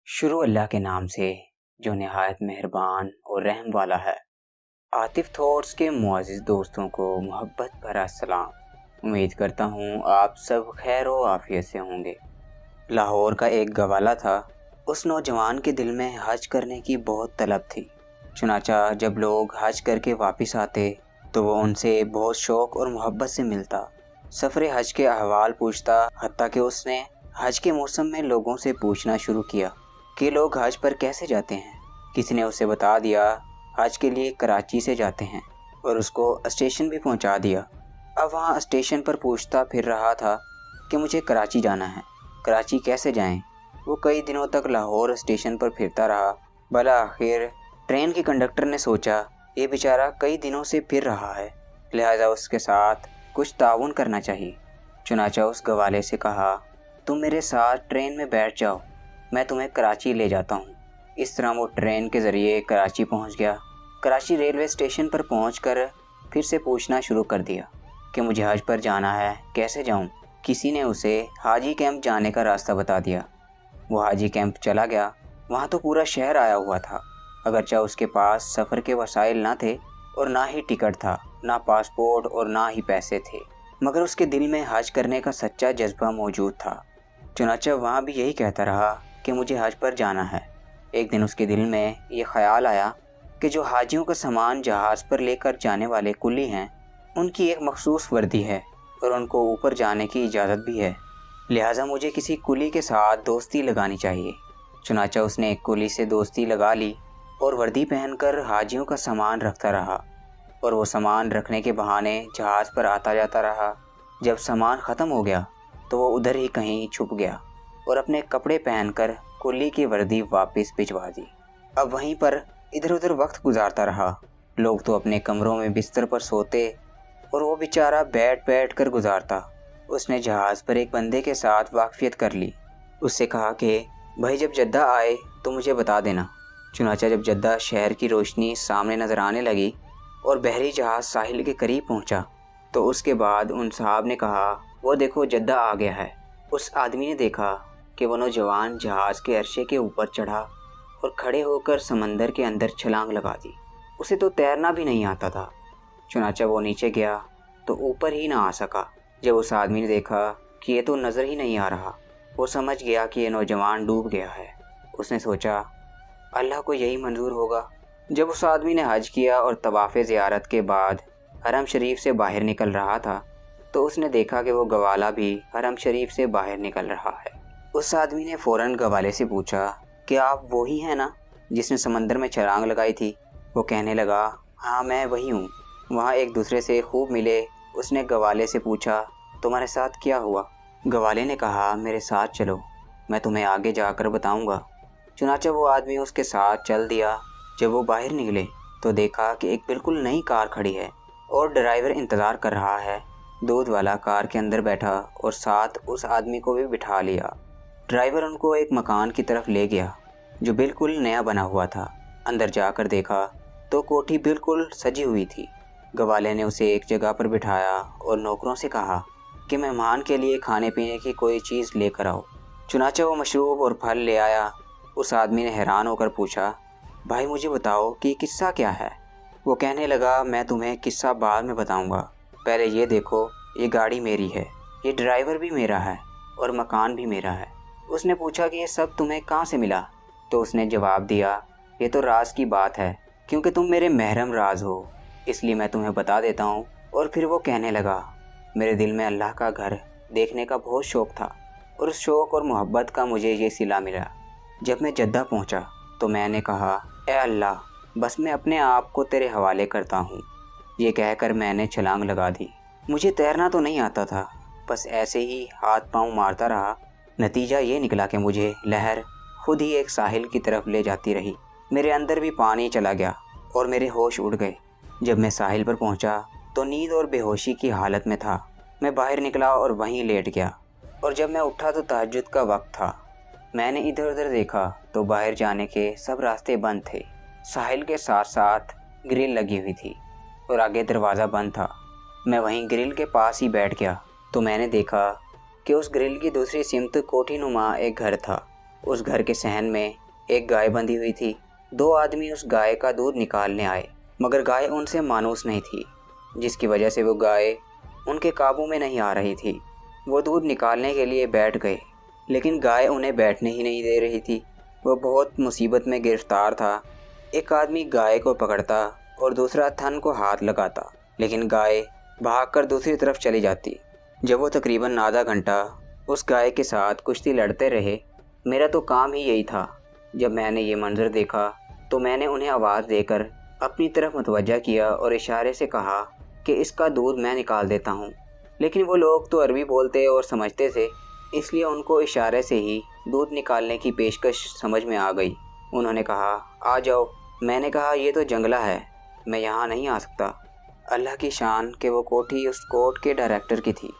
शुरू अल्लाह के नाम से जो नहायत मेहरबान और रहम वाला है। आतिफ थॉट्स के मुअज़्ज़िज़ दोस्तों को मोहब्बत भरा सलाम। उम्मीद करता हूँ आप सब खैर व आफियत से होंगे। लाहौर का एक गवाला था। उस नौजवान के दिल में हज करने की बहुत तलब थी। चुनाचा जब लोग हज करके वापस आते तो वो उनसे बहुत शौक़ और मोहब्बत से मिलता, सफ़र हज के अहवाल पूछता। हत्ता कि उसने हज के मौसम में लोगों से पूछना शुरू किया कि लोग हज पर कैसे जाते हैं। किसी ने उसे बता दिया हज के लिए कराची से जाते हैं और उसको स्टेशन भी पहुंचा दिया। अब वहां स्टेशन पर पूछता फिर रहा था कि मुझे कराची जाना है, कराची कैसे जाएं। वो कई दिनों तक लाहौर स्टेशन पर फिरता रहा। भला आखिर ट्रेन के कंडक्टर ने सोचा ये बेचारा कई दिनों से फिर रहा है, लिहाजा उसके साथ कुछ ताउन करना चाहिए। चुनाचा उस गवाले से कहा, तुम मेरे साथ ट्रेन में बैठ जाओ, मैं तुम्हें कराची ले जाता हूँ। इस तरह वो ट्रेन के ज़रिए कराची पहुँच गया। कराची रेलवे स्टेशन पर पहुँचकर फिर से पूछना शुरू कर दिया कि मुझे हज पर जाना है, कैसे जाऊँ। किसी ने उसे हाजी कैंप जाने का रास्ता बता दिया। वो हाजी कैंप चला गया। वहाँ तो पूरा शहर आया हुआ था। अगरचा उसके पास सफ़र के वसाइल ना थे और ना ही टिकट था, ना पासपोर्ट और ना ही पैसे थे, मगर उसके दिल में हज करने का सच्चा जज्बा मौजूद था। चुनाचा वहाँ भी यही कहता रहा कि मुझे हज पर जाना है। एक दिन उसके दिल में ये ख्याल आया कि जो हाजियों का सामान जहाज़ पर लेकर जाने वाले कुली हैं, उनकी एक मखसूस वर्दी है और उनको ऊपर जाने की इजाज़त भी है, लिहाजा मुझे किसी कुली के साथ दोस्ती लगानी चाहिए। चुनाचा उसने एक कुली से दोस्ती लगा ली और वर्दी पहनकर हाजियों का सामान रखता रहा और वो सामान रखने के बहाने जहाज़ पर आता जाता रहा। जब सामान ख़त्म हो गया तो वो उधर ही कहीं छुप गया और अपने कपड़े पहनकर कुली की वर्दी वापस भिजवा दी। अब वहीं पर इधर उधर वक्त गुजारता रहा। लोग तो अपने कमरों में बिस्तर पर सोते और वो बेचारा बैठ बैठ कर गुजारता। उसने जहाज़ पर एक बंदे के साथ वाकफियत कर ली। उससे कहा कि भाई जब जद्दा आए तो मुझे बता देना। चुनाचा जब जद्दा शहर की रोशनी सामने नज़र आने लगी और बहरी जहाज़ साहिल के करीब पहुंचा तो उसके बाद उन साहब ने कहा, वो देखो जद्दा आ गया है। उस आदमी ने देखा कि वो नौजवान जहाज़ के अरशे के ऊपर चढ़ा और खड़े होकर समंदर के अंदर छलांग लगा दी। उसे तो तैरना भी नहीं आता था। चुनाचा वो नीचे गया तो ऊपर ही ना आ सका। जब उस आदमी ने देखा कि ये तो नज़र ही नहीं आ रहा, वो समझ गया कि ये नौजवान डूब गया है। उसने सोचा अल्लाह को यही मंजूर होगा। जब उस आदमी ने हज किया और तवाफ़े ज़ियारत के बाद हरम शरीफ से बाहर निकल रहा था तो उसने देखा कि वो गवाला भी हरम शरीफ से बाहर निकल रहा है। उस आदमी ने फ़ौरन गवाले से पूछा कि आप वही हैं ना जिसने समंदर में छलांग लगाई थी। वो कहने लगा, हाँ मैं वही हूँ। वहाँ एक दूसरे से खूब मिले। उसने गवाले से पूछा, तुम्हारे साथ क्या हुआ? गवाले ने कहा, मेरे साथ चलो, मैं तुम्हें आगे जाकर बताऊँगा। चुनाचा वो आदमी उसके साथ चल दिया। जब वो बाहर निकले तो देखा कि एक बिल्कुल नई कार खड़ी है और ड्राइवर इंतज़ार कर रहा है। दूध वाला कार के अंदर बैठा और साथ उस आदमी को भी बिठा लिया। ड्राइवर उनको एक मकान की तरफ ले गया जो बिल्कुल नया बना हुआ था। अंदर जाकर देखा तो कोठी बिल्कुल सजी हुई थी। गवाले ने उसे एक जगह पर बिठाया और नौकरों से कहा कि मेहमान के लिए खाने पीने की कोई चीज़ लेकर आओ। चुनाचा वो मशरूब और फल ले आया। उस आदमी ने हैरान होकर पूछा, भाई मुझे बताओ कि किस्सा क्या है? वो कहने लगा, मैं तुम्हें किस्सा बाद में बताऊंगा, पहले ये देखो ये गाड़ी मेरी है, ये ड्राइवर भी मेरा है और मकान भी मेरा है। उसने पूछा कि ये सब तुम्हें कहाँ से मिला? तो उसने जवाब दिया, ये तो राज की बात है, क्योंकि तुम मेरे महरम राज हो, इसलिए मैं तुम्हें बता देता हूँ। और फिर वो कहने लगा, मेरे दिल में अल्लाह का घर देखने का बहुत शौक़ था और उस शौक़ और मोहब्बत का मुझे ये सिला मिला। जब मैं जद्दा पहुँचा तो मैंने कहा, ए अल्लाह, बस मैं अपने आप को तेरे हवाले करता हूँ। ये कहकर मैंने छलांग लगा दी। मुझे तैरना तो नहीं आता था, बस ऐसे ही हाथ पांव मारता रहा। नतीजा ये निकला कि मुझे लहर खुद ही एक साहिल की तरफ ले जाती रही। मेरे अंदर भी पानी चला गया और मेरे होश उड़ गए। जब मैं साहिल पर पहुंचा तो नींद और बेहोशी की हालत में था। मैं बाहर निकला और वहीं लेट गया और जब मैं उठा तो तहज्जुद का वक्त था। मैंने इधर उधर देखा तो बाहर जाने के सब रास्ते बंद थे। साहिल के साथ साथ ग्रिल लगी हुई थी और आगे दरवाज़ा बंद था। मैं वहीं ग्रिल के पास ही बैठ गया तो मैंने देखा कि उस ग्रिल की दूसरी सिमत कोठी नुमा एक घर था। उस घर के सहन में एक गाय बंधी हुई थी। 2 आदमी उस गाय का दूध निकालने आए, मगर गाय उनसे मानूस नहीं थी, जिसकी वजह से वो गाय उनके काबू में नहीं आ रही थी। वो दूध निकालने के लिए बैठ गए, लेकिन गाय उन्हें बैठने ही नहीं दे रही थी। वो बहुत मुसीबत में गिरफ्तार था। एक आदमी गाय को पकड़ता और दूसरा थन को हाथ लगाता, लेकिन गाय भागकर दूसरी तरफ चली जाती। जब वो तकरीबन आधा घंटा उस गाय के साथ कुश्ती लड़ते रहे, मेरा तो काम ही यही था। जब मैंने ये मंजर देखा तो मैंने उन्हें आवाज़ देकर अपनी तरफ मुतवज्जा किया और इशारे से कहा कि इसका दूध मैं निकाल देता हूँ। लेकिन वो लोग तो अरबी बोलते और समझते थे, इसलिए उनको इशारे से ही दूध निकालने की पेशकश समझ में आ गई। उन्होंने कहा, आ जाओ। मैंने कहा, ये तो जंगला है, मैं यहाँ नहीं आ सकता। अल्लाह की शान कि वो कोठी उस कोर्ट के डायरेक्टर की थी।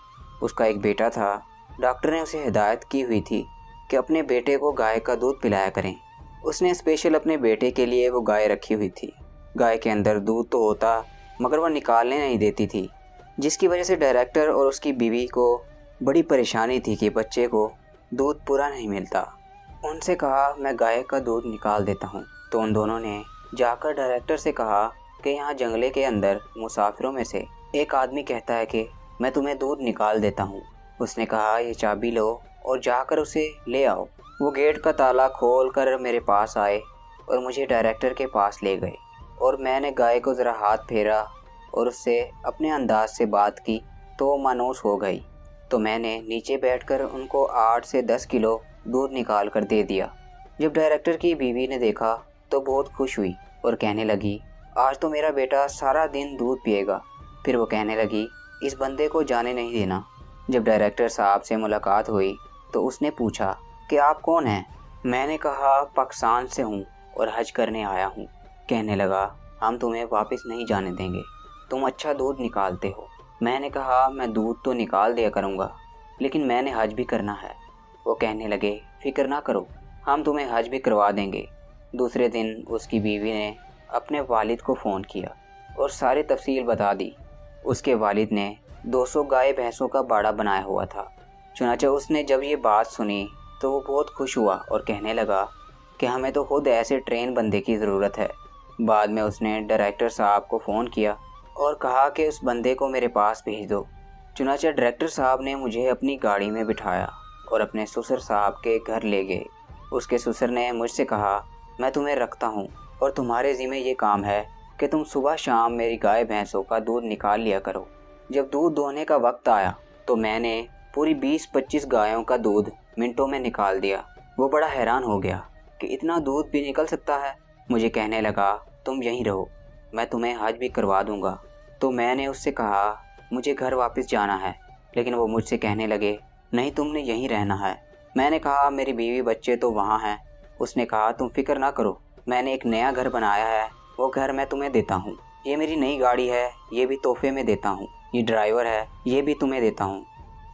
उसका एक बेटा था। डॉक्टर ने उसे हिदायत की हुई थी कि अपने बेटे को गाय का दूध पिलाया करें। उसने स्पेशल अपने बेटे के लिए वो गाय रखी हुई थी। गाय के अंदर दूध तो होता, मगर वह निकालने नहीं देती थी, जिसकी वजह से डायरेक्टर और उसकी बीवी को बड़ी परेशानी थी कि बच्चे को दूध पूरा नहीं मिलता। उनसे कहा, मैं गाय का दूध निकाल देता हूँ। तो उन दोनों ने जाकर डायरेक्टर से कहा कि यहाँ जंगले के अंदर मुसाफिरों में से एक आदमी कहता है कि मैं तुम्हें दूध निकाल देता हूँ। उसने कहा, ये चाबी लो और जाकर उसे ले आओ। वो गेट का ताला खोल कर मेरे पास आए और मुझे डायरेक्टर के पास ले गए, और मैंने गाय को ज़रा हाथ फेरा और उससे अपने अंदाज से बात की तो वो मानूस हो गई। तो मैंने नीचे बैठकर उनको 8 से 10 किलो दूध निकाल कर दे दिया। जब डायरेक्टर की बीवी ने देखा तो बहुत खुश हुई और कहने लगी, आज तो मेरा बेटा सारा दिन दूध पिएगा। फिर वो कहने लगी, इस बंदे को जाने नहीं देना। जब डायरेक्टर साहब से मुलाकात हुई तो उसने पूछा कि आप कौन हैं? मैंने कहा, पाकिस्तान से हूँ और हज करने आया हूँ। कहने लगा, हम तुम्हें वापस नहीं जाने देंगे, तुम अच्छा दूध निकालते हो। मैंने कहा, मैं दूध तो निकाल दिया करूँगा, लेकिन मैंने हज भी करना है। वो कहने लगे, फ़िक्र ना करो, हम तुम्हें हज भी करवा देंगे। दूसरे दिन उसकी बीवी ने अपने वालिद को फ़ोन किया और सारी तफसील बता दी। उसके वालिद ने 200 गाय भैंसों का बाड़ा बनाया हुआ था। चुनांचे उसने जब ये बात सुनी तो वो बहुत खुश हुआ और कहने लगा कि हमें तो खुद ऐसे ट्रेन बंदे की ज़रूरत है। बाद में उसने डायरेक्टर साहब को फ़ोन किया और कहा कि उस बंदे को मेरे पास भेज दो। चुनांचे डायरेक्टर साहब ने मुझे अपनी गाड़ी में बिठाया और अपने ससुर साहब के घर ले गए। उसके ससुर ने मुझसे कहा, मैं तुम्हें रखता हूँ और तुम्हारे ज़िम्मे ये काम है कि तुम सुबह शाम मेरी गाय भैंसों का दूध निकाल लिया करो। जब दूध दोहने का वक्त आया तो मैंने पूरी 20-25 गायों का दूध मिनटों में निकाल दिया। वो बड़ा हैरान हो गया कि इतना दूध भी निकल सकता है। मुझे कहने लगा, तुम यहीं रहो, मैं तुम्हें हज भी करवा दूंगा। तो मैंने उससे कहा, मुझे घर वापस जाना है, लेकिन वो मुझसे कहने लगे, नहीं तुमने यहीं रहना है। मैंने कहा, मेरी बीवी बच्चे तो वहाँ हैं। उसने कहा, तुम फिक्र ना करो, मैंने एक नया घर बनाया है, वो घर मैं तुम्हें देता हूँ। ये मेरी नई गाड़ी है, ये भी तोहफे में देता हूँ। ये ड्राइवर है, ये भी तुम्हें देता हूँ।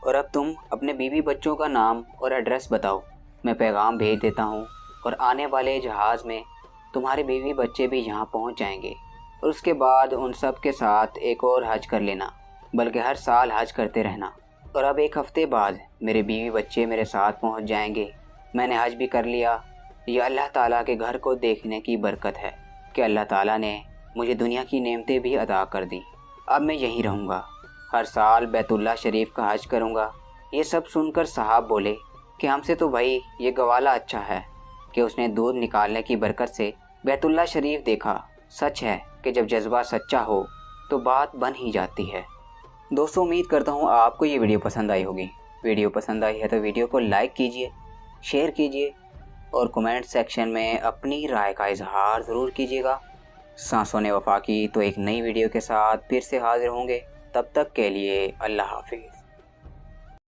और अब तुम अपने बीवी बच्चों का नाम और एड्रेस बताओ, मैं पैगाम भेज देता हूँ और आने वाले जहाज़ में तुम्हारे बीवी बच्चे भी यहाँ पहुँच जाएंगे। और उसके बाद उन सब के साथ एक और हज कर लेना, बल्कि हर साल हज करते रहना। और अब 1 हफ़्ते बाद मेरे बीवी बच्चे मेरे साथ पहुँच जाएंगे। मैंने हज भी कर लिया। ये अल्लाह ताला के घर को देखने की बरकत है कि अल्लाह ताला ने मुझे दुनिया की नेमतें भी अता कर दी। अब मैं यहीं रहूँगा, हर साल बैतुल्लाह शरीफ का हज करूँगा। ये सब सुनकर साहब बोले कि हमसे तो भाई ये गवाला अच्छा है कि उसने दूध निकालने की बरकत से बैतुल्लाह शरीफ देखा। सच है कि जब जज्बा सच्चा हो तो बात बन ही जाती है। दोस्तों, उम्मीद करता हूँ आपको ये वीडियो पसंद आई होगी। वीडियो पसंद आई है तो वीडियो को लाइक कीजिए, शेयर कीजिए और कमेंट सेक्शन में अपनी राय का इजहार ज़रूर कीजिएगा। सांसों ने वफा की तो एक नई वीडियो के साथ फिर से हाजिर होंगे। तब तक के लिए अल्लाह हाफिज़।